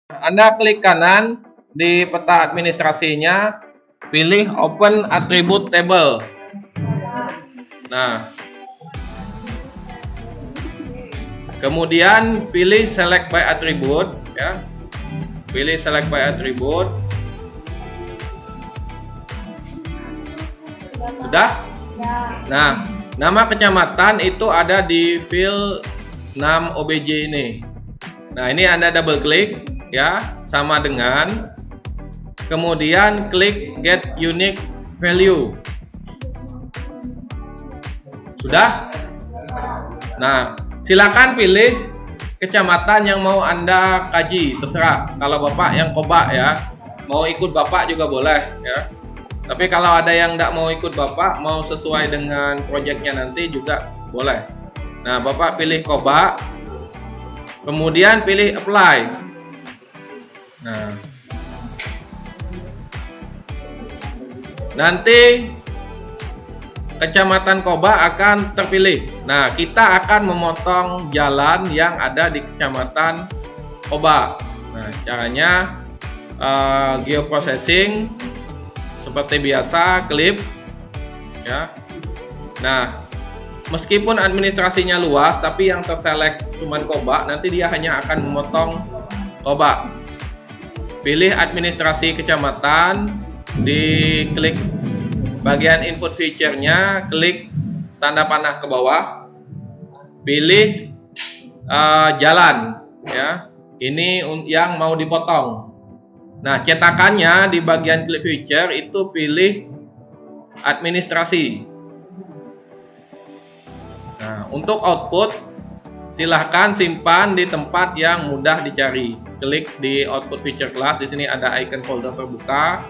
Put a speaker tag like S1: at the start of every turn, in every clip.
S1: Anda klik kanan di peta administrasinya, pilih Open Attribute Table. Nah, kemudian pilih Select by Attribute, ya. Pilih Select by Attribute. Sudah? Nah, nama kecamatan itu ada di field 6 OBJ ini. Nah, ini Anda double klik, ya, sama dengan, kemudian klik Get Unique Value. Sudah? Nah, silakan pilih kecamatan yang mau Anda kaji, terserah. Kalau Bapak yang Koba, ya, mau ikut Bapak juga boleh, ya. Tapi kalau ada yang tidak mau ikut Bapak, mau sesuai dengan proyeknya nanti juga boleh. Nah, Bapak pilih Koba, kemudian pilih Apply. Nah, nanti kecamatan Koba akan terpilih. Nah, kita akan memotong jalan yang ada di kecamatan Koba. Nah, caranya geoprocessing seperti biasa, klik, ya. Nah, meskipun administrasinya luas, tapi yang terselect cuman Koba, nanti dia hanya akan memotong Koba. Pilih administrasi kecamatan, diklik bagian input feature-nya, klik tanda panah ke bawah, pilih jalan, ya. Ini yang mau dipotong. Nah, cetakannya di bagian klik feature itu pilih administrasi. Nah, untuk output silahkan simpan di tempat yang mudah dicari. Klik di output feature class, di sini ada icon folder terbuka.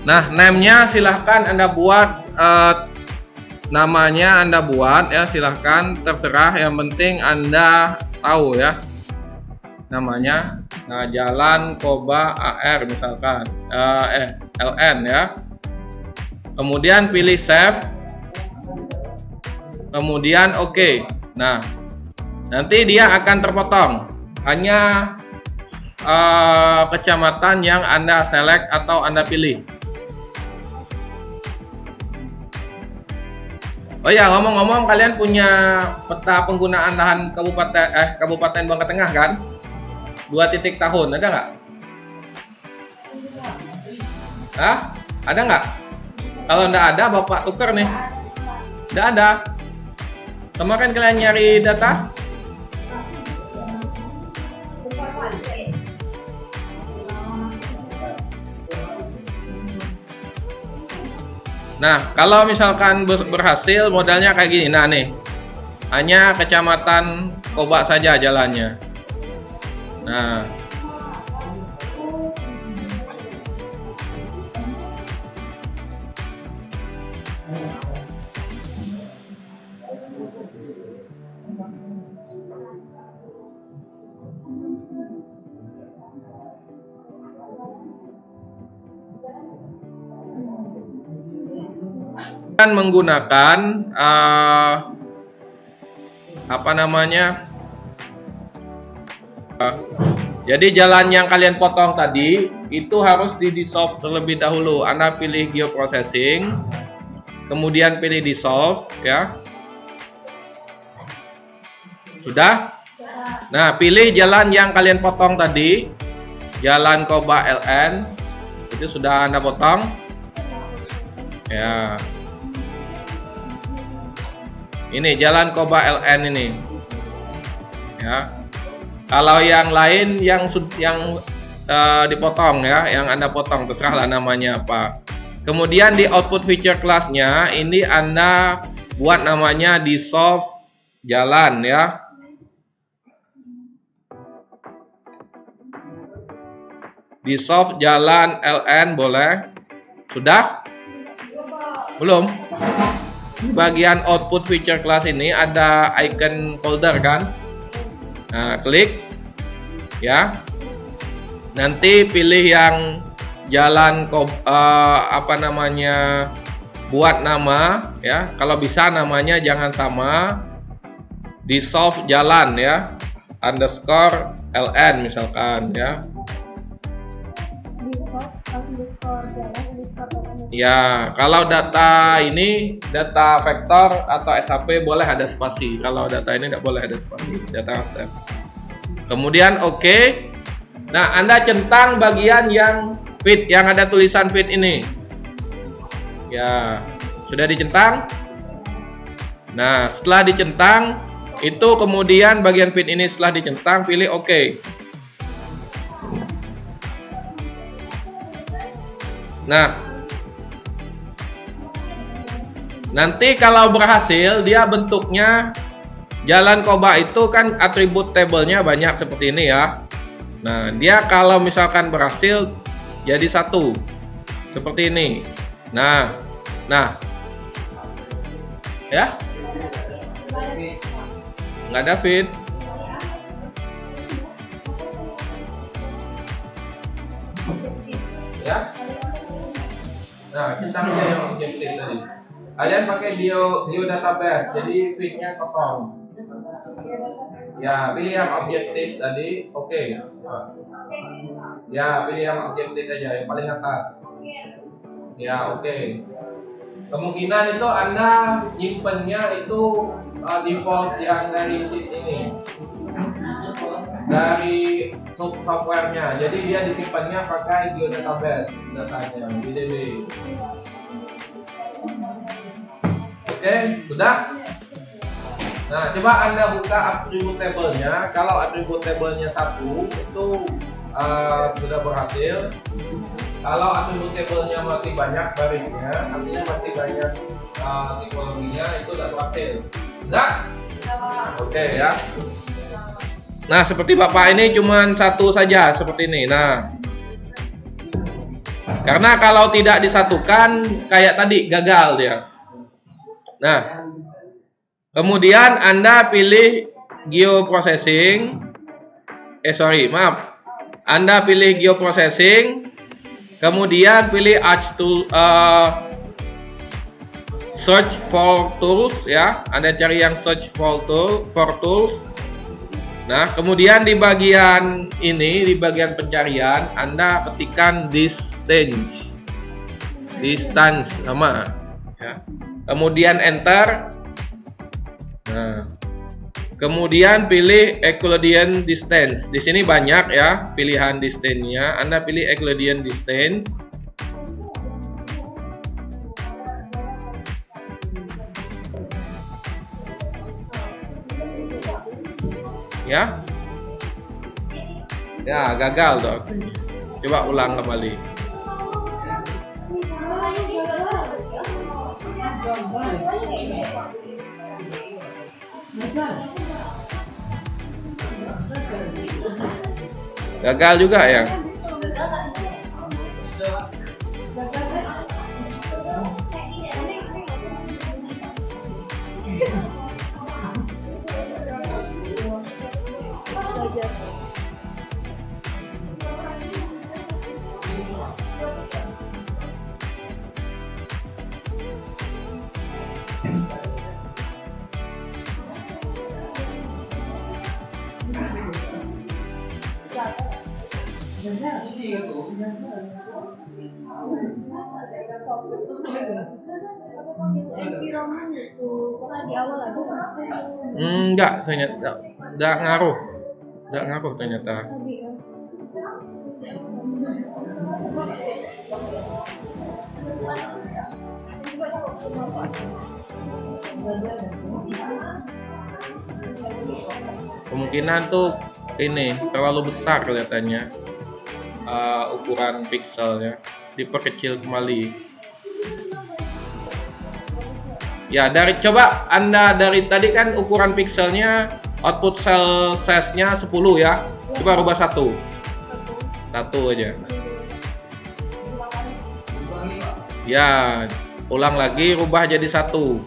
S1: Nah, name-nya silahkan Anda buat, namanya Anda buat, ya, silahkan, terserah, yang penting Anda tahu, ya, namanya. Nah, Jalan Koba AR misalkan, LN, ya. Kemudian pilih save, kemudian oke. Nah, nanti dia akan terpotong, hanya kecamatan yang Anda select atau Anda pilih. Oh ya, ngomong-ngomong, kalian punya peta penggunaan lahan Kabupaten Bangka Tengah kan? 2 titik tahun, ada nggak? Hah? Ada nggak? Kalau nggak ada, Bapak tuker nih. Nggak ada. Kemarin kalian nyari data? Nah, kalau misalkan berhasil, modalnya kayak gini. Nah, nih, hanya kecamatan Koba saja jalannya. Nah, kan menggunakan apa namanya? Jadi jalan yang kalian potong tadi itu harus di dissolve terlebih dahulu. Anda pilih geoprocessing, kemudian pilih dissolve, ya. Sudah? Nah, pilih jalan yang kalian potong tadi, Jalan Koba LN, itu sudah Anda potong. Ya. Ini jalan Koba LN ini. Ya. Kalau yang lain yang dipotong ya, yang Anda potong terserahlah namanya apa. Kemudian di output feature class-nya ini Anda buat namanya di solve jalan ya. Di solve jalan LN boleh. Sudah? Belum? Di bagian output feature class ini ada icon folder kan? Nah, klik ya. Nanti pilih yang jalan buat nama ya. Kalau bisa namanya jangan sama. Di solve jalan ya. Underscore LN misalkan ya. Ya, kalau data ini data vektor atau SAP boleh ada spasi. Kalau data ini tidak boleh ada spasi. Data raster. Kemudian oke. Nah, Anda centang bagian yang fit, yang ada tulisan fit ini. Ya, sudah dicentang. Nah, setelah dicentang, itu kemudian bagian fit ini setelah dicentang, pilih oke. Nah, nanti kalau berhasil, dia bentuknya jalan Koba itu kan atribut tabelnya banyak seperti ini ya. Nah, dia kalau misalkan berhasil jadi satu seperti ini. Nah, ya, nggak ada fit. Ya. Nah, kita pilih yang objektif tadi. Kalian pakai Dio database, jadi fitnya kosong. Ya, pilih yang objektif tadi, oke. Ya, pilih yang objektif aja, yang paling atas. Ya, oke. Kemungkinan itu Anda nyimpennya itu default yang dari sheet ini, dari software-nya. Jadi dia disimpannya pakai Dio database datanya, DDB. Oke, sudah. Nah, coba Anda buka atribut table-nya. Kalau atribut table-nya 1 itu sudah berhasil. Kalau atribut table-nya masih banyak barisnya, artinya masih banyak tipologinya, itu tidak berhasil. Sudah? Oke ya. Nah, seperti Bapak ini cuma satu saja seperti ini. Nah, karena kalau tidak disatukan kayak tadi gagal dia. Nah, kemudian Anda pilih geoprocessing. Anda pilih geoprocessing. Kemudian pilih search for tools ya. Anda cari yang search for tools. Nah, kemudian di bagian ini, di bagian pencarian, Anda ketikkan distance sama ya. Kemudian enter. Nah, kemudian pilih Euclidean distance. Di sini banyak ya pilihan distance-nya. Anda pilih Euclidean distance. Ya. Ya, gagal dong. Coba ulang kembali. Gagal juga ya. Enggak, ternyata enggak ngaruh ternyata. Kemungkinan tuh ini terlalu besar kelihatannya ukuran pikselnya, diperkecil kembali. Ya, coba Anda dari tadi kan ukuran pikselnya output cell size-nya 10 ya. Coba rubah satu aja. Ya, ulang lagi, rubah jadi 1.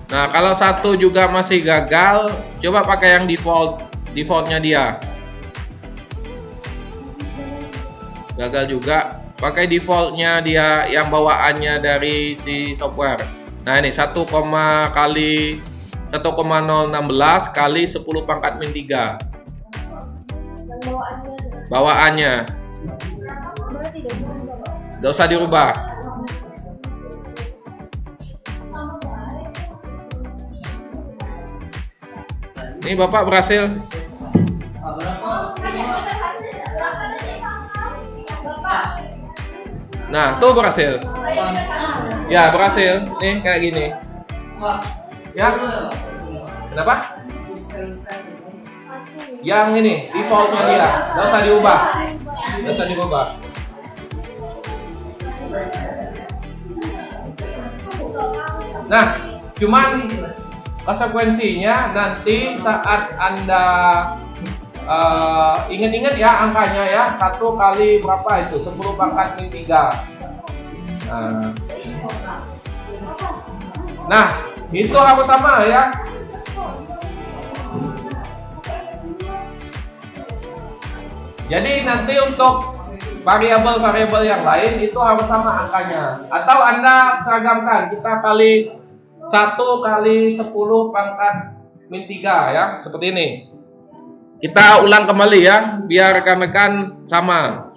S1: Nah, kalau 1 juga masih gagal, coba pakai yang defaultnya dia. Gagal juga, pakai defaultnya dia yang bawaannya dari si software. Nah, ini 1, kali 1,016 kali 10 pangkat min 3. Bawaannya. Nggak usah dirubah. Ini Bapak berhasil. Nah, tuh berhasil. Ya, berhasil. Nih, kayak gini. Ya. Kenapa? Yang ini, defaultnya dia. Nggak usah diubah. Nggak usah diubah. Nah, cuman konsekuensinya nanti saat Anda ingat-ingat ya angkanya ya, 1 kali berapa itu? 10 pangkat min 3. Nah, itu harus sama ya. Jadi nanti untuk variabel-variabel yang lain itu harus sama angkanya. Atau Anda seragamkan, kita kali 1 kali 10 pangkat min 3 ya, seperti ini. Kita ulang kembali ya, biar rekan-rekan sama.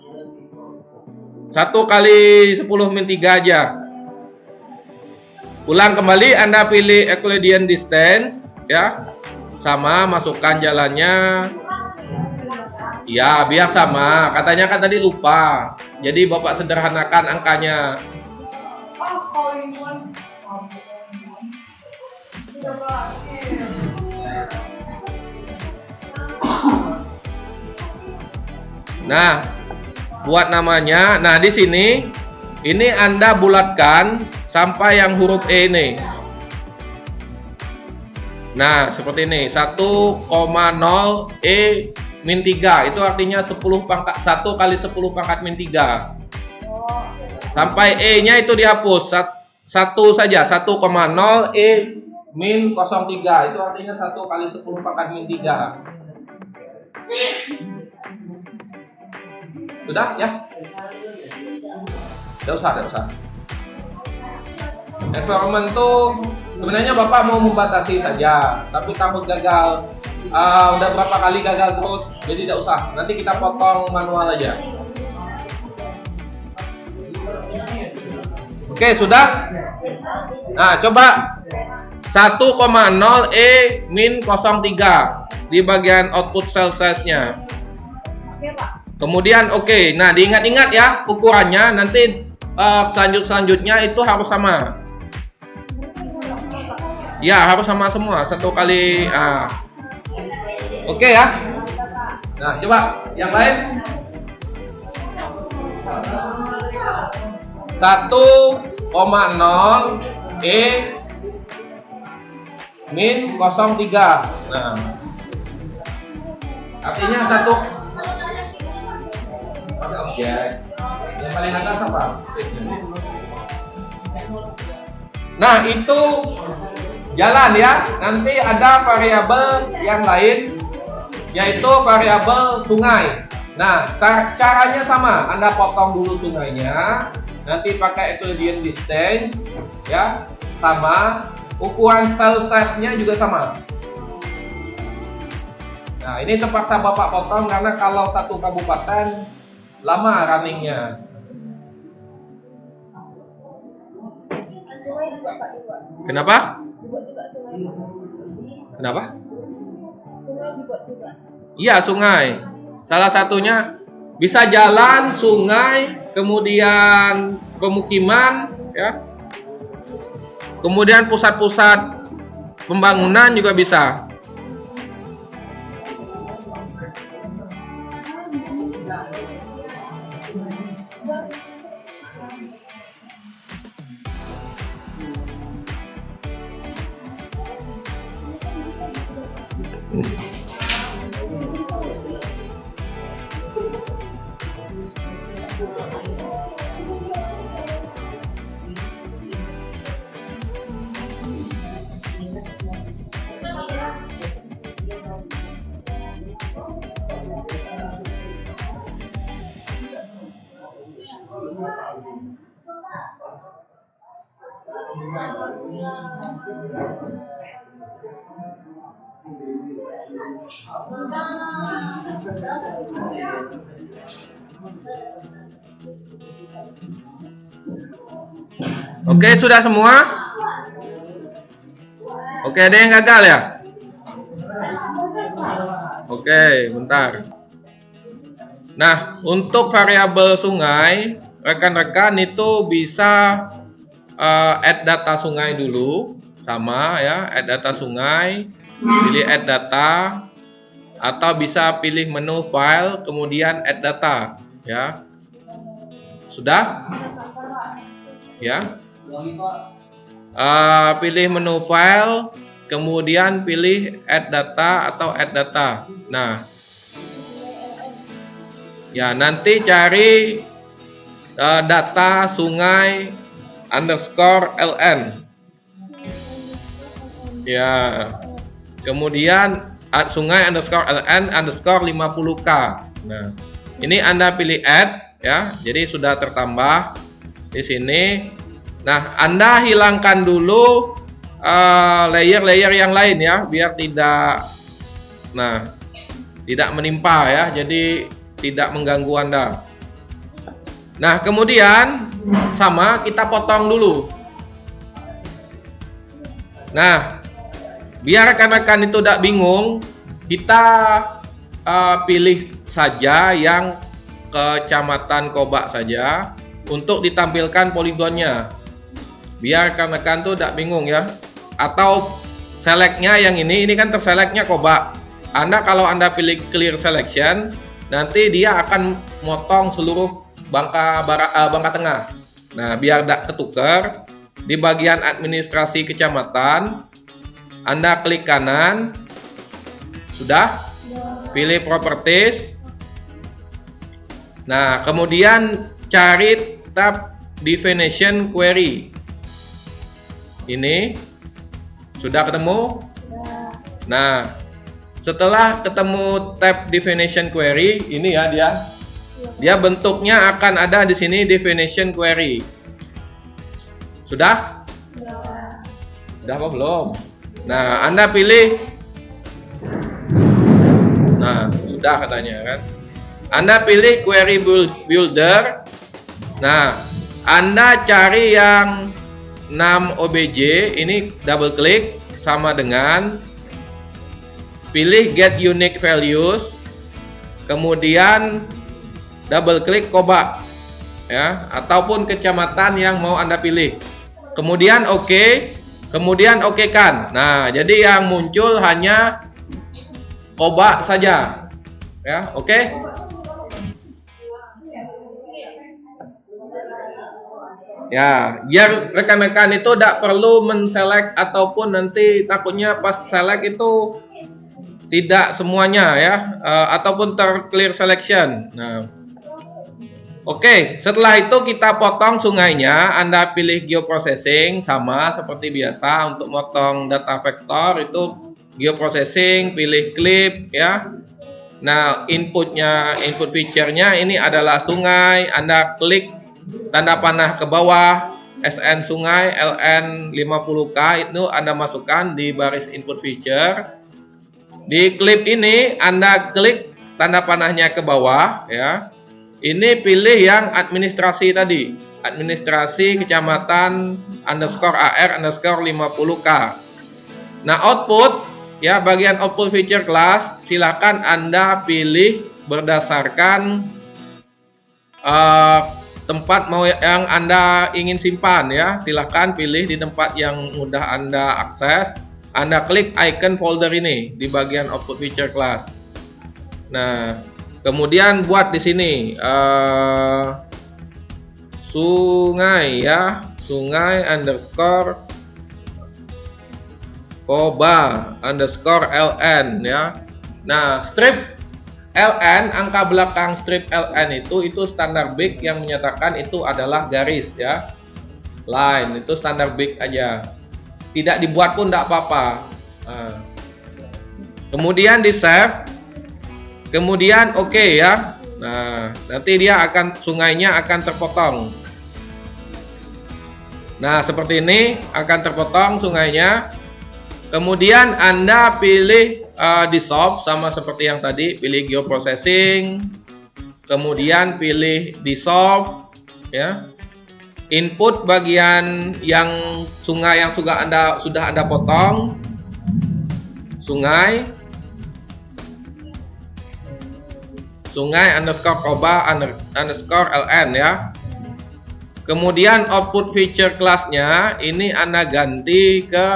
S1: 1 kali 10 min 3 aja. Ulang kembali, Anda pilih Euclidean distance ya. Sama, masukkan jalannya. Ya, biar sama. Katanya kan tadi lupa. Jadi Bapak sederhanakan angkanya. Nah, buat namanya. Nah, di sini ini Anda bulatkan sampai yang huruf E ini. Nah, seperti ini. 1,0 E min 3. Itu artinya 1 kali 10 pangkat min 3. Sampai E-nya itu dihapus. 1 saja. 1,0 E min 0,3. Itu artinya 1 kali 10 pangkat min 3. Sudah ya? Tidak usah. Environment tuh sebenarnya Bapak mau membatasi saja, tapi takut gagal. Udah berapa kali gagal terus, jadi tidak usah. Nanti kita potong manual aja. Oke, sudah? Nah, coba 1,0 E min 0,3 di bagian output cell size-nya. Kemudian oke. Nah, diingat-ingat ya ukurannya, nanti selanjutnya itu harus sama. Ya, harus sama semua. 1 kali Oke ya. Nah, coba yang lain. 1,0 E min 0,3. Nah, artinya 1. Oke. Yang paling atas apa? Nah, itu jalan ya. Nanti ada variabel yang lain, yaitu variabel sungai. Nah, caranya sama. Anda potong dulu sungainya, nanti pakai Euclidean distance, ya, sama. Ukuran cell size-nya juga sama. Nah, ini terpaksa Bapak potong karena kalau satu kabupaten lama runningnya.
S2: Sungai juga Pak dibuat.
S1: Kenapa?
S2: Dibuat juga sungai.
S1: Kenapa?
S2: Sungai dibuat juga.
S1: Iya, sungai. Salah satunya bisa jalan, sungai, kemudian pemukiman, ya. Kemudian pusat-pusat pembangunan juga bisa. Oke, sudah semua? Oke, ada yang gagal ya? Oke, bentar. Nah, untuk variabel sungai, rekan-rekan itu bisa add data sungai dulu, sama ya, add data sungai, pilih add data, atau bisa pilih menu file, kemudian add data, ya. Sudah? Ya. Pilih menu file, kemudian pilih add data atau add data. Nah, ya nanti cari data sungai underscore ln. Ya, kemudian sungai underscore ln underscore 50k. Nah, ini Anda pilih add, ya. Jadi sudah tertambah di sini. Nah, Anda hilangkan dulu layer-layer yang lain ya, biar tidak, nah, tidak menimpa ya. Jadi tidak mengganggu Anda. Nah, kemudian sama kita potong dulu. Nah, biar rekan-rekan itu tidak bingung, kita pilih saja yang kecamatan Kobak saja untuk ditampilkan poligonnya. Biar rekan-rekan tuh tidak bingung ya. Atau selectnya yang ini kan terselectnya Kobak. Kalau Anda pilih clear selection, nanti dia akan motong seluruh Bangka Tengah. Nah, biar tidak ketukar, di bagian administrasi kecamatan, Anda klik kanan, sudah, pilih properties. Nah, kemudian cari tab definition query. Ini sudah ketemu? Nah, setelah ketemu tab definition query, ini ya dia bentuknya akan ada di sini definition query. Sudah? Sudah apa belum? Nah, Anda pilih. Nah, sudah katanya kan. Anda pilih query builder. Nah, Anda cari yang 6 obj, ini double klik sama dengan pilih get unique values, kemudian double klik Kobak ya, ataupun kecamatan yang mau Anda pilih. Kemudian oke, kemudian oke kan. Nah, jadi yang muncul hanya Kobak saja. Ya, oke. Ya, biar rekan-rekan itu tidak perlu menselect ataupun nanti takutnya pas select itu tidak semuanya ya, ataupun terclear selection. Nah, oke, setelah itu kita potong sungainya. Anda pilih geoprocessing sama seperti biasa untuk motong data vektor itu geoprocessing, pilih clip ya. Nah, input feature-nya ini adalah sungai. Anda klik tanda panah ke bawah SN sungai LN 50K, itu Anda masukkan di baris input feature. Di klip ini Anda klik tanda panahnya ke bawah ya. Ini pilih yang administrasi tadi. Administrasi kecamatan _AR_50K. Nah, output ya, bagian output feature class silakan Anda pilih berdasarkan tempat mau yang Anda ingin simpan ya. Silakan pilih di tempat yang mudah Anda akses. Anda klik icon folder ini di bagian output feature class. Nah, kemudian buat di sini sungai ya, sungai underscore koba underscore ln ya. Nah, strip ln, angka belakang strip ln itu standar big yang menyatakan itu adalah garis ya, line, itu standar big aja, tidak dibuat pun tidak apa-apa. Nah, kemudian di save, kemudian oke ya. Nah, nanti dia akan, sungainya akan terpotong. Nah, seperti ini akan terpotong sungainya. Kemudian Anda pilih dissolve sama seperti yang tadi, pilih geoprocessing, kemudian pilih dissolve ya. Input bagian yang sungai yang sudah Anda potong, sungai underscore koba underscore ln ya. Kemudian output feature class-nya ini Anda ganti ke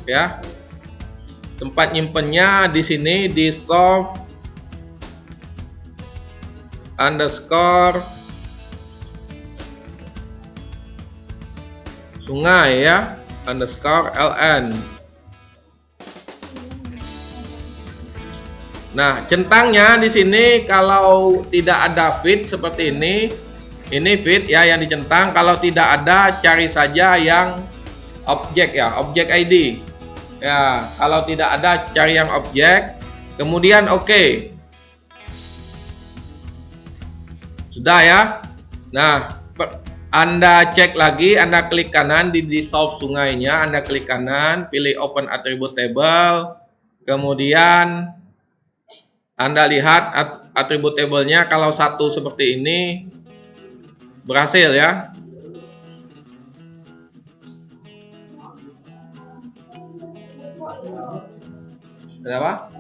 S1: ya, tempat nyimpennya di sini dissolve underscore sungai ya underscore ln. Nah, centangnya di sini kalau tidak ada feed seperti ini feed ya yang dicentang. Kalau tidak ada, cari saja yang objek ya, objek ID. Ya, kalau tidak ada, cari yang objek. Kemudian oke. Sudah ya. Nah, Anda cek lagi, Anda klik kanan di dissolve sungainya, Anda klik kanan, pilih open attribute table. Kemudian Anda lihat atribut table-nya, kalau satu seperti ini berhasil ya. Ada apa?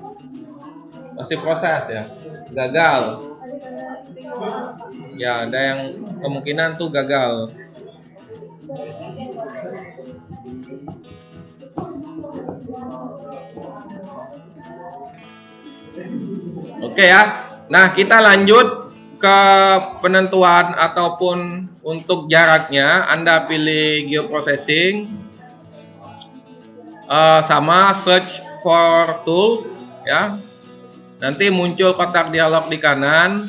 S1: Masih proses ya. Gagal. Ya, ada yang kemungkinan tuh gagal. Oke ya. Nah, kita lanjut ke penentuan ataupun untuk jaraknya. Anda pilih geoprocessing, sama search for tools ya. Nanti muncul kotak dialog di kanan.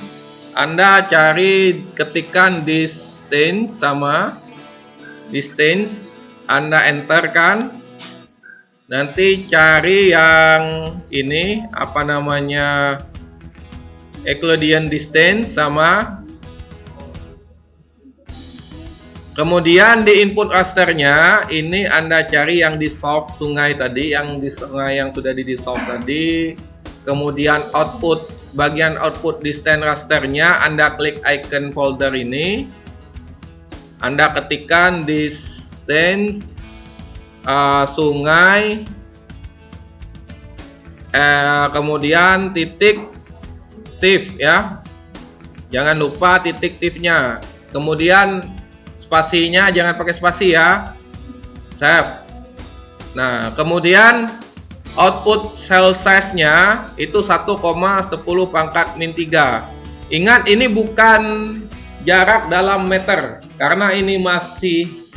S1: Anda cari, ketikkan distance sama distance, Anda enter kan. Nanti cari yang ini apa namanya, Euclidean distance sama, kemudian di input rasternya ini Anda cari yang dissolve sungai tadi, yang di sungai yang sudah di dissolve tadi. Kemudian output, bagian output distance rasternya Anda klik icon folder ini, Anda ketikkan distance sungai, kemudian titik tif ya, jangan lupa titik tifnya. Kemudian spasinya jangan pakai spasi ya, save. Nah, kemudian output cell size-nya itu 1,10⁻⁻3. Ingat, ini bukan jarak dalam meter karena ini masih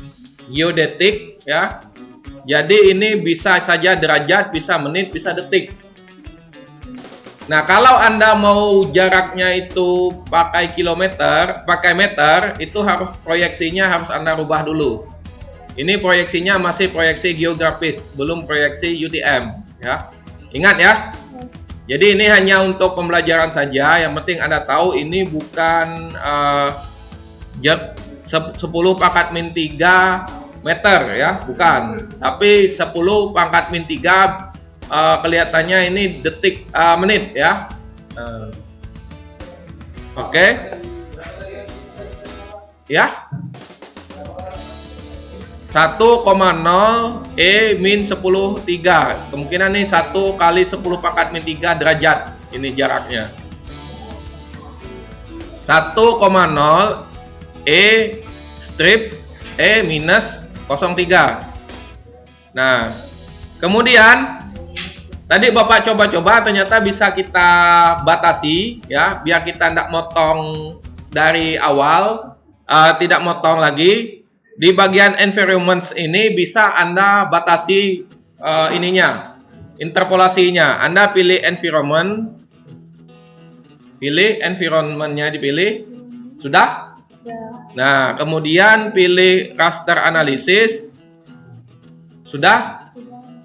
S1: geodetik ya. Jadi ini bisa saja derajat, bisa menit, bisa detik. Nah, kalau Anda mau jaraknya itu pakai kilometer, pakai meter, itu harus proyeksinya harus Anda rubah dulu. Ini proyeksinya masih proyeksi geografis, belum proyeksi UTM ya. Ingat ya. Jadi ini hanya untuk pembelajaran saja. Yang penting Anda tahu ini bukan 10⁻⁻3 meter ya, bukan. Tapi 10 pangkat min 3 kelihatannya ini detik menit ya. Oke. Ya. 1,0 E min 10 3. Kemungkinan nih 1 kali 10 pangkat min 3 derajat. Ini jaraknya. 1,0 E strip E minus 0,3. Nah, kemudian tadi Bapak coba-coba ternyata bisa kita batasi ya, biar kita tidak motong dari awal, tidak motong lagi. Di bagian environments ini bisa Anda batasi ininya, interpolasinya. Anda pilih environment, pilih environmentnya, dipilih, sudah? Nah, kemudian pilih raster analysis, sudah?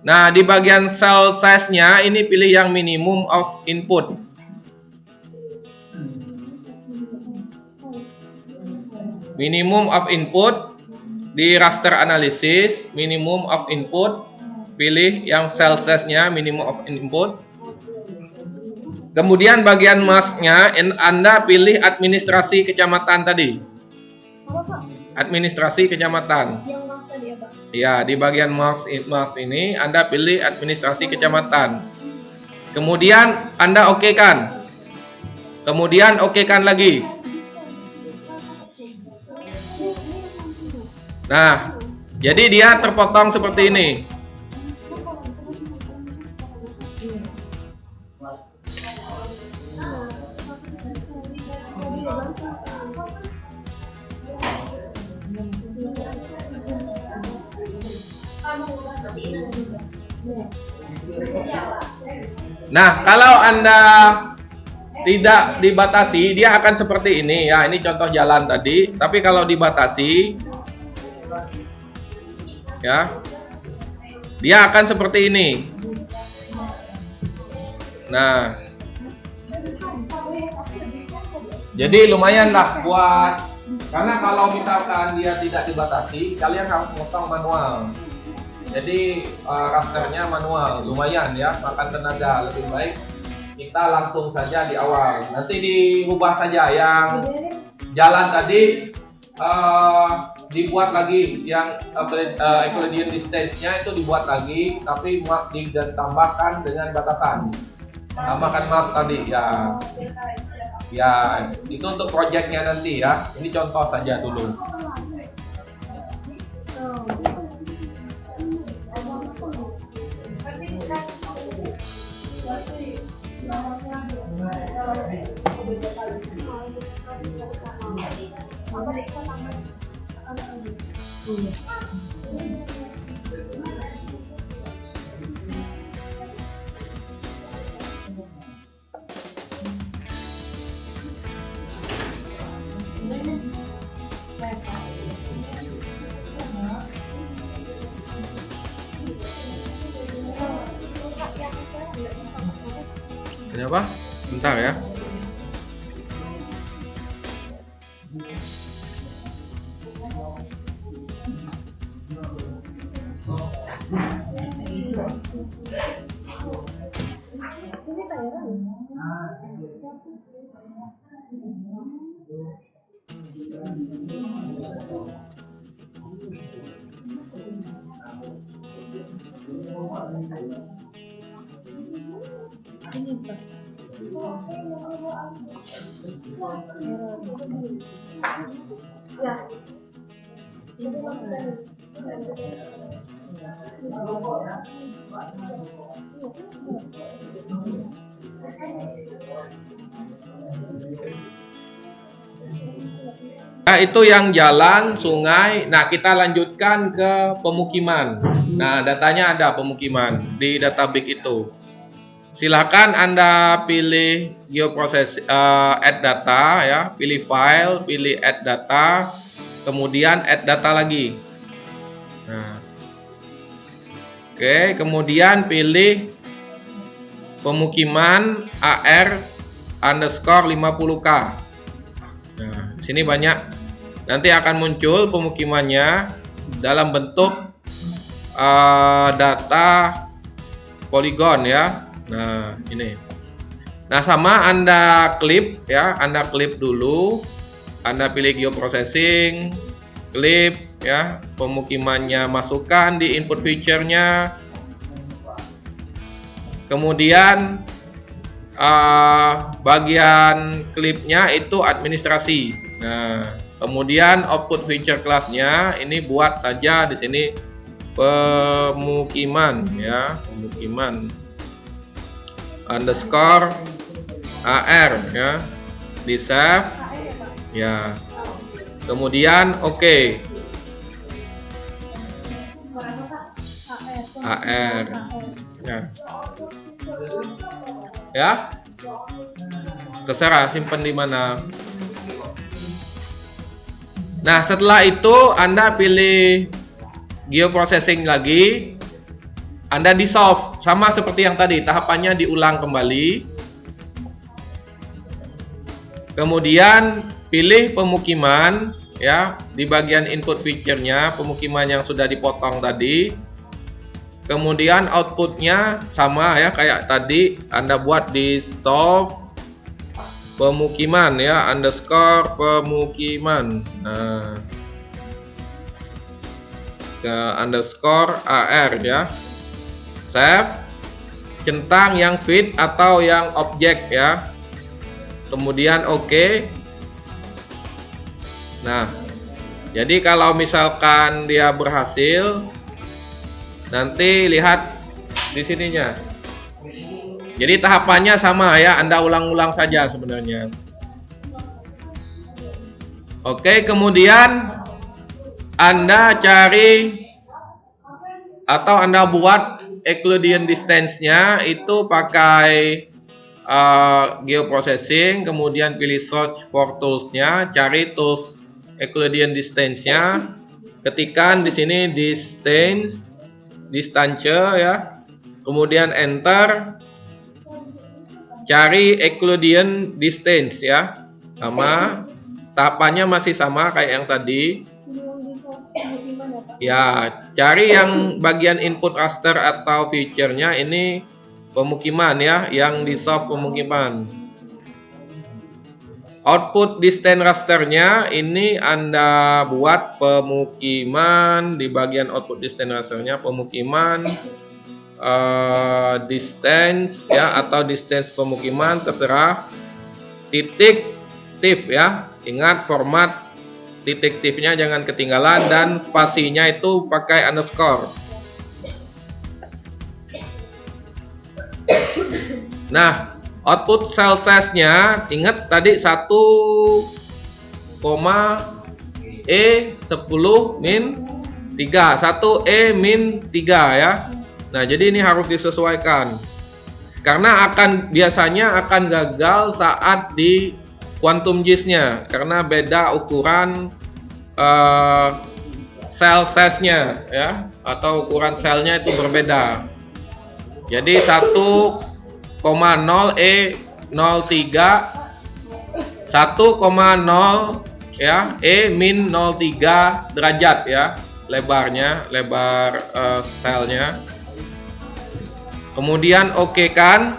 S1: Nah, di bagian cell size-nya ini pilih yang minimum of input. Minimum of input. Di raster analysis, minimum of input, pilih yang cell size-nya minimum of input. Kemudian bagian mask-nya Anda pilih administrasi kecamatan tadi.
S2: Apa Pak?
S1: Administrasi kecamatan.
S2: Yang mas tadi ya Pak?
S1: Ya, di bagian mask ini Anda pilih administrasi kecamatan. Kemudian Anda okekan. Kemudian okekan lagi. Nah, jadi dia terpotong seperti ini. Nah, kalau Anda tidak dibatasi, dia akan seperti ini ya. Ini contoh jalan tadi. Tapi kalau dibatasi, ya, dia akan seperti ini. Nah, jadi lumayan lah buat, karena kalau misalkan dia tidak dibatasi, kalian harus potong manual. Jadi rasternya manual, lumayan ya, makan tenaga. Lebih baik kita langsung saja di awal. Nanti dirubah saja yang jalan tadi, dibuat lagi yang Euclidean distance-nya itu dibuat lagi, tapi ditambahkan dengan batasan. Tambahkan mas tadi ya. Ya, itu untuk proyeknya nanti ya. Ini contoh saja dulu. Kenapa? Bentar ya. Nah, itu yang jalan, sungai. Nah, kita lanjutkan ke pemukiman. Nah, datanya ada pemukiman di database itu. Silakan Anda pilih geoproses, add data ya, pilih file, pilih add data, kemudian add data lagi. Nah. Oke, kemudian pilih pemukiman AR underscore 50K. Nah, sini banyak. Nanti akan muncul pemukimannya. dalam bentuk data poligon ya. Nah, ini. Nah, sama Anda klik ya, Anda klik dulu. Anda pilih geoprocessing, klik ya, pemukimannya masukkan di input feature-nya. Kemudian bagian klipnya itu administrasi. Nah, kemudian output feature kelasnya ini buat saja di sini pemukiman ya, pemukiman underscore AR ya, di save ya, kemudian oke. AR ya, terserah simpan di mana. Nah, setelah itu Anda pilih geoprocessing lagi, Anda di solve sama seperti yang tadi, tahapannya diulang kembali. Kemudian pilih pemukiman ya, di bagian input feature-nya pemukiman yang sudah dipotong tadi. Kemudian outputnya sama ya kayak tadi, Anda buat di solve pemukiman ya, underscore pemukiman. Nah, ke underscore AR ya, save, centang yang fit atau yang objek ya, kemudian oke. Nah, jadi kalau misalkan dia berhasil, nanti lihat di sininya. Jadi tahapannya sama ya, Anda ulang-ulang saja sebenarnya. Oke, kemudian Anda cari atau Anda buat Euclidean distance-nya itu pakai geoprocessing, kemudian pilih search for tools-nya, cari tools Euclidean distance-nya, ketikkan di sini distance ya, kemudian enter, cari Euclidean distance ya, sama tahapannya masih sama kayak yang tadi. Ya, cari yang bagian input raster atau feature-nya ini pemukiman ya, yang di solve pemukiman. Output distance rasternya ini Anda buat pemukiman di bagian output distance rasternya, pemukiman distance ya, atau distance pemukiman terserah, titik tif ya, ingat format titik tifnya jangan ketinggalan, dan spasinya itu pakai underscore. Nah, output cell size-nya ingat tadi 1, E10 min 3, 1 E min 3 ya. Nah, jadi ini harus disesuaikan karena biasanya akan gagal saat di quantum gist-nya karena beda ukuran cell size-nya ya, atau ukuran selnya itu berbeda. Jadi 1,0 E03, 1,0 ya, E min 03 derajat ya, lebarnya, lebar selnya. Kemudian oke kan.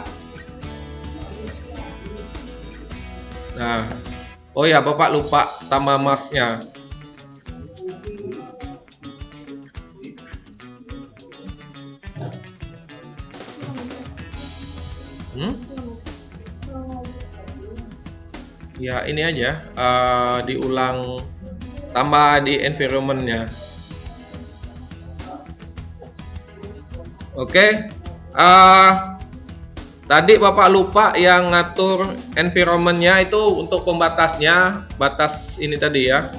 S1: Nah, oh ya, Bapak lupa tambah masnya. Ya, ini aja diulang, tambah di environment-nya. Oke. Tadi Bapak lupa yang ngatur environment-nya itu untuk pembatasnya, batas ini tadi ya.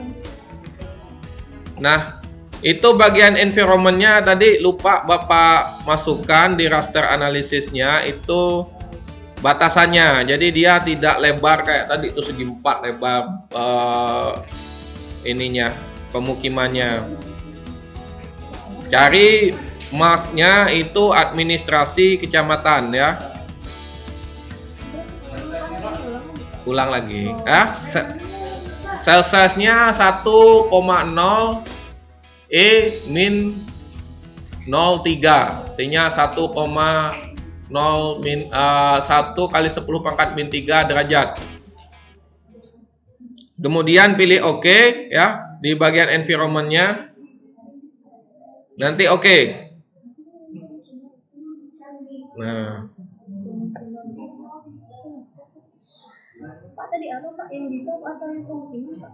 S1: Nah, itu bagian environment-nya tadi lupa Bapak masukkan di raster analisisnya itu batasannya. Jadi dia tidak lebar kayak tadi itu segi 4 lebar ininya, pemukimannya. Cari masknya itu administrasi kecamatan ya. Ulang lagi ya, cell size-nya 1,0 E min 0,3, artinya 1 kali 10 pangkat min 3 derajat. Kemudian pilih OK ya di bagian environment-nya. Nanti OK. Nah,
S2: Pak tadi apa Pak? Yang di shop atau yang ini Pak?